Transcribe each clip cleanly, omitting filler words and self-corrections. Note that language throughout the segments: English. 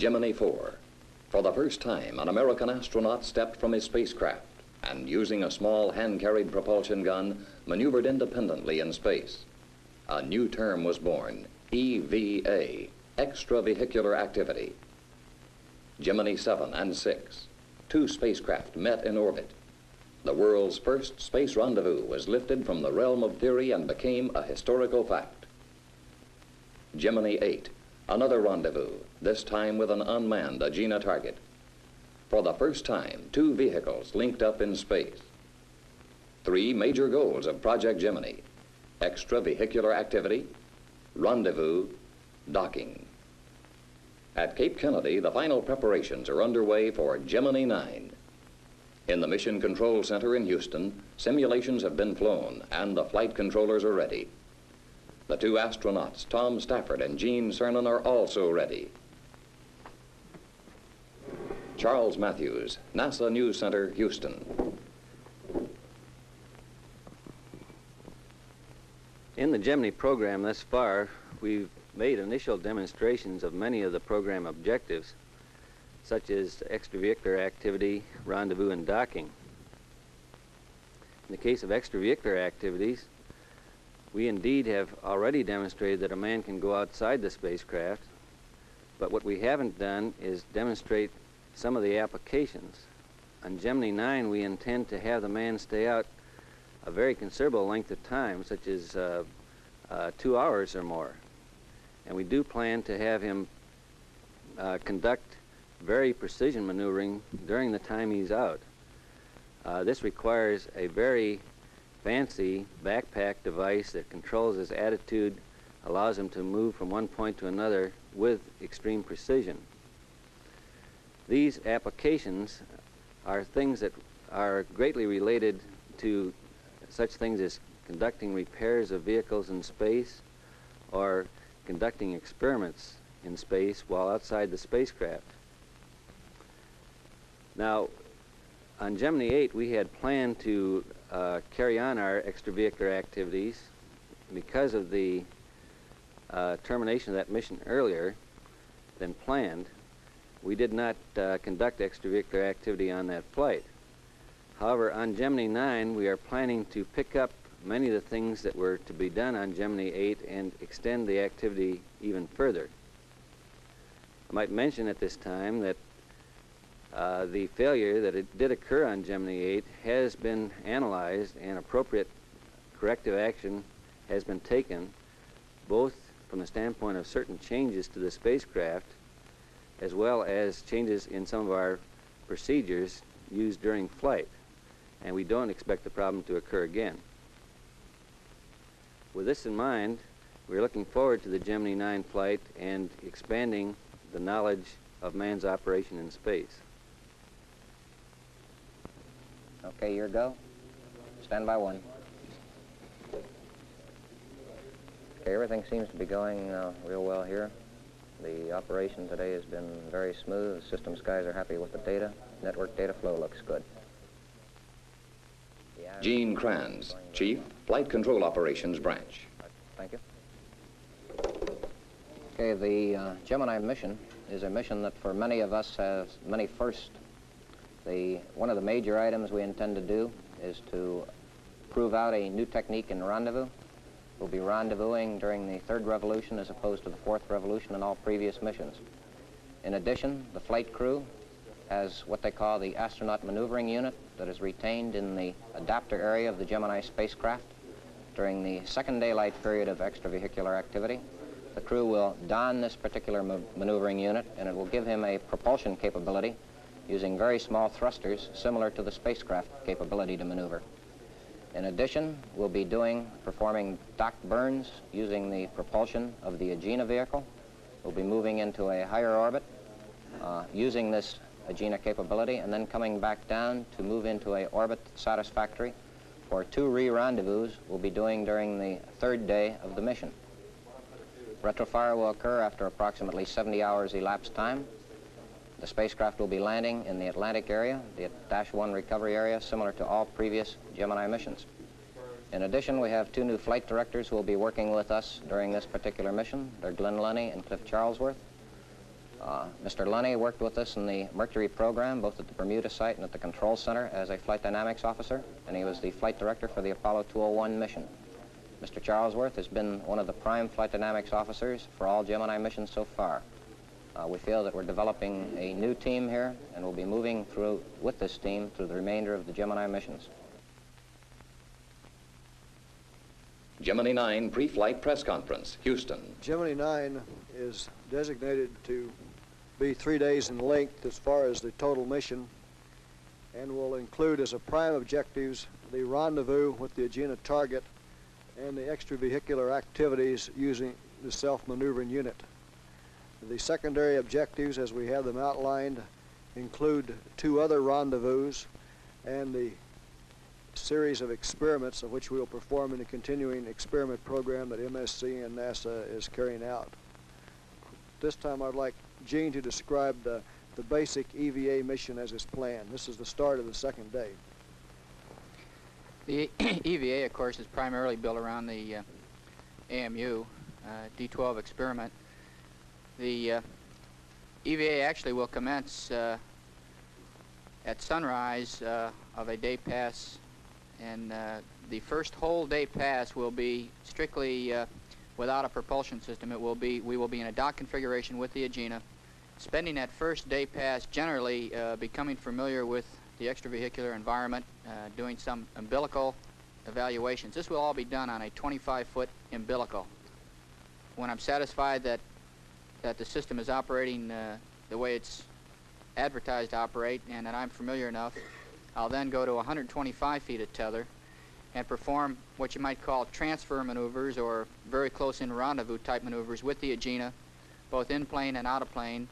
Gemini IV. For the first time, an American astronaut stepped from his spacecraft and, using a small hand-carried propulsion gun, maneuvered independently in space. A new term was born, EVA, extravehicular activity. Gemini 7 and 6, two spacecraft met in orbit. The world's first space rendezvous was lifted from the realm of theory and became a historical fact. Gemini 8, another rendezvous, this time with an unmanned Aegina target. For the first time, two vehicles linked up in space. Three major goals of Project Gemini: extravehicular activity, rendezvous, docking. At Cape Kennedy, the final preparations are underway for Gemini IX. In the Mission Control Center in Houston, simulations have been flown and the flight controllers are ready. The two astronauts, Tom Stafford and Gene Cernan, are also ready. Charles Matthews, NASA News Center, Houston. In the Gemini program thus far, we've made initial demonstrations of many of the program objectives, such as extravehicular activity, rendezvous, and docking. In the case of extravehicular activities, we indeed have already demonstrated that a man can go outside the spacecraft, but what we haven't done is demonstrate some of the applications. On Gemini 9, we intend to have the man stay out a very considerable length of time, such as 2 hours or more. And we do plan to have him conduct very precision maneuvering during the time he's out. This requires a very fancy backpack device that controls his attitude, allows him to move from one point to another with extreme precision. These applications are things that are greatly related to such things as conducting repairs of vehicles in space or conducting experiments in space while outside the spacecraft. Now, on Gemini 8, we had planned to carry on our extravehicular activities. Because of the termination of that mission earlier than planned, we did not conduct extravehicular activity on that flight. However, on Gemini 9, we are planning to pick up many of the things that were to be done on Gemini 8 and extend the activity even further. I might mention at this time that the failure that it did occur on Gemini 8 has been analyzed and appropriate corrective action has been taken, both from the standpoint of certain changes to the spacecraft as well as changes in some of our procedures used during flight, and we don't expect the problem to occur again. With this in mind, we're looking forward to the Gemini 9 flight and expanding the knowledge of man's operation in space. Okay, your go. Stand by one. Okay, everything seems to be going real well here. The operation today has been very smooth. The systems guys are happy with the data. Network data flow looks good. Gene Kranz, Chief, Flight Control Operations Branch. Thank you. Okay, the Gemini mission is a mission that for many of us has many firsts. One of the major items we intend to do is to prove out a new technique in rendezvous. We'll be rendezvousing during the 3rd revolution as opposed to the 4th revolution in all previous missions. In addition, the flight crew has what they call the Astronaut Manouvring Unit that is retained in the adapter area of the Gemini spacecraft. During the 2nd daylight period of extravehicular activity, the crew will don this particular maneuvering unit, and it will give him a propulsion capability using very small thrusters similar to the spacecraft capability to maneuver. In addition, we'll be performing dock burns using the propulsion of the Aegina vehicle. We'll be moving into a higher orbit using this Aegina capability and then coming back down to move into an orbit satisfactory for 2 re-rendezvous we'll be doing during the 3rd day of the mission. Retrofire will occur after approximately 70 hours elapsed time. The spacecraft will be landing in the Atlantic area, the -1 recovery area, similar to all previous Gemini missions. In addition, we have 2 new flight directors who will be working with us during this particular mission. They're Glenn Lunny and Cliff Charlesworth. Mr. Lunny worked with us in the Mercury program, both at the Bermuda site and at the Control Center as a flight dynamics officer, and he was the flight director for the Apollo 201 mission. Mr. Charlesworth has been one of the prime flight dynamics officers for all Gemini missions so far. We feel that we're developing a new team here, and we'll be moving through with this team through the remainder of the Gemini missions. Gemini 9 pre-flight press conference, Houston. Gemini 9 is designated to be 3 days in length as far as the total mission, and will include as a prime objectives the rendezvous with the Aegina target and the extravehicular activities using the self-maneuvering unit. The secondary objectives, as we have them outlined, include 2 other rendezvous and the series of experiments of which we will perform in the continuing experiment program that MSC and NASA is carrying out. This time I'd like Gene to describe the basic EVA mission as is planned. This is the start of the second day. The EVA, of course, is primarily built around the AMU D12 experiment. The EVA actually will commence at sunrise of a day pass, and the first whole day pass will be strictly without a propulsion system. We will be in a dock configuration with the Aegina, spending that first day pass generally becoming familiar with the extravehicular environment, doing some umbilical evaluations. This will all be done on a 25-foot umbilical. When I'm satisfied that the system is operating the way it's advertised to operate and that I'm familiar enough, I'll then go to 125 feet of tether and perform what you might call transfer maneuvers or very close-in rendezvous type maneuvers with the Aegina, both in plane and out of plane.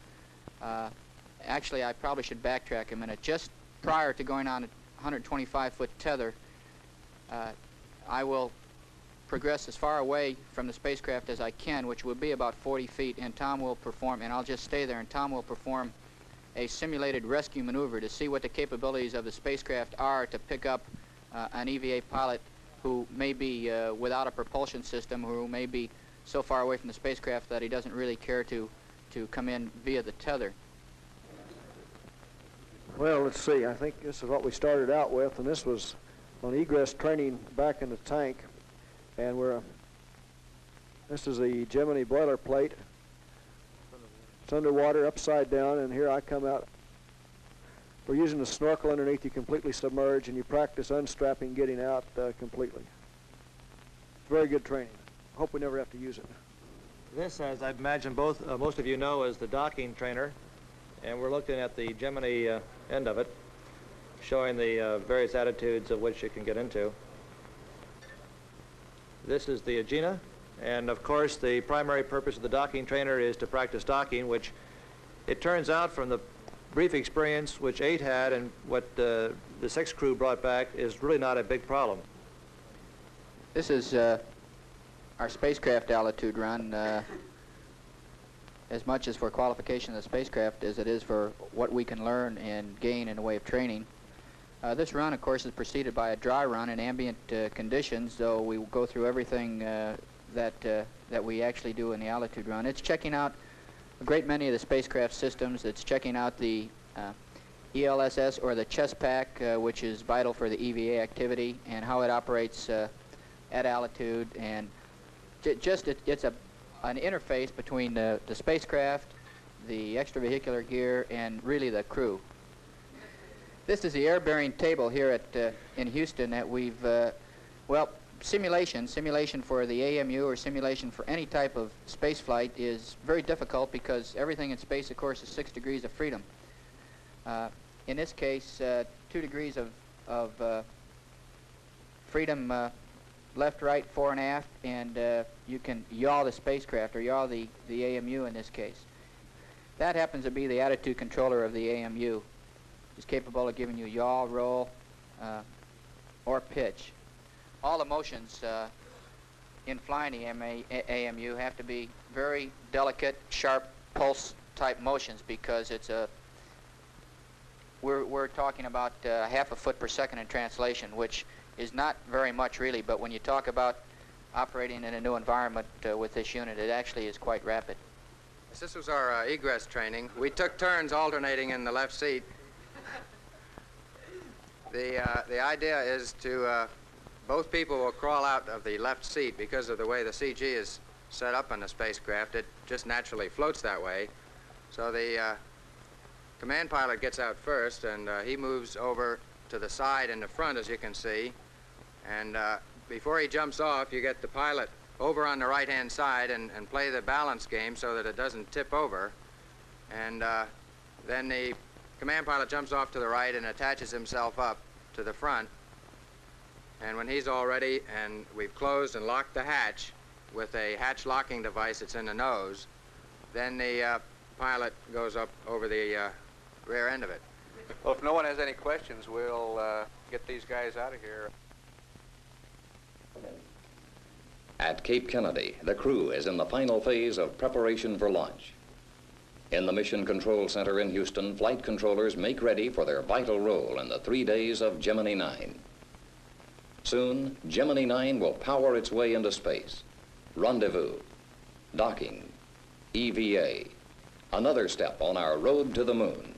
Actually, I probably should backtrack a minute. Just prior to going on a 125-foot tether, I will progress as far away from the spacecraft as I can, which will be about 40 feet, and Tom will perform, and I'll just stay there, and Tom will perform a simulated rescue maneuver to see what the capabilities of the spacecraft are to pick up an EVA pilot who may be without a propulsion system, who may be so far away from the spacecraft that he doesn't really care to come in via the tether. Well, let's see. I think this is what we started out with, and this was on egress training back in the tank. And this is the Gemini boilerplate. It's underwater, upside down, and here I come out. We're using a snorkel underneath you, completely submerged, and you practice unstrapping, getting out completely. Very good training. Hope we never have to use it. This, as I imagine most of you know, is the docking trainer, and we're looking at the Gemini end of it, showing the various attitudes of which it can get into. This is the Aegina, and of course the primary purpose of the docking trainer is to practice docking, which it turns out from the brief experience which 8 had and what the 6 crew brought back is really not a big problem. This is our spacecraft altitude run, as much as for qualification of the spacecraft as it is for what we can learn and gain in the way of training. This run, of course, is preceded by a dry run in ambient conditions, though we will go through everything that we actually do in the altitude run. It's checking out a great many of the spacecraft systems. It's checking out the ELSS, or the chest pack, which is vital for the EVA activity, and how it operates at altitude. And it's an interface between the spacecraft, the extravehicular gear, and really the crew. This is the air-bearing table here in Houston that we've, well, simulation for the AMU or simulation for any type of space flight is very difficult because everything in space, of course, is 6 degrees of freedom. In this case, 2 degrees of freedom left, right, fore, and aft, and you can yaw the spacecraft, or yaw the AMU in this case. That happens to be the attitude controller of the AMU. Is capable of giving you yaw, roll, or pitch. All the motions in flying the AMU have to be very delicate, sharp pulse type motions, because it's we're talking about half a foot per second in translation, which is not very much really, but when you talk about operating in a new environment with this unit, it actually is quite rapid. This was our egress training. We took turns alternating in the left seat. The idea is to, both people will crawl out of the left seat because of the way the CG is set up on the spacecraft. It just naturally floats that way. So the command pilot gets out first, and he moves over to the side in the front, as you can see. And before he jumps off, you get the pilot over on the right-hand side and play the balance game so that it doesn't tip over. And then the command pilot jumps off to the right and attaches himself up to the front. And when he's all ready and we've closed and locked the hatch with a hatch locking device that's in the nose, then the pilot goes up over the rear end of it. Well, if no one has any questions, we'll get these guys out of here. At Cape Kennedy, the crew is in the final phase of preparation for launch. In the Mission Control Center in Houston, flight controllers make ready for their vital role in the 3 days of Gemini IX. Soon, Gemini IX will power its way into space. Rendezvous, docking, EVA, another step on our road to the moon.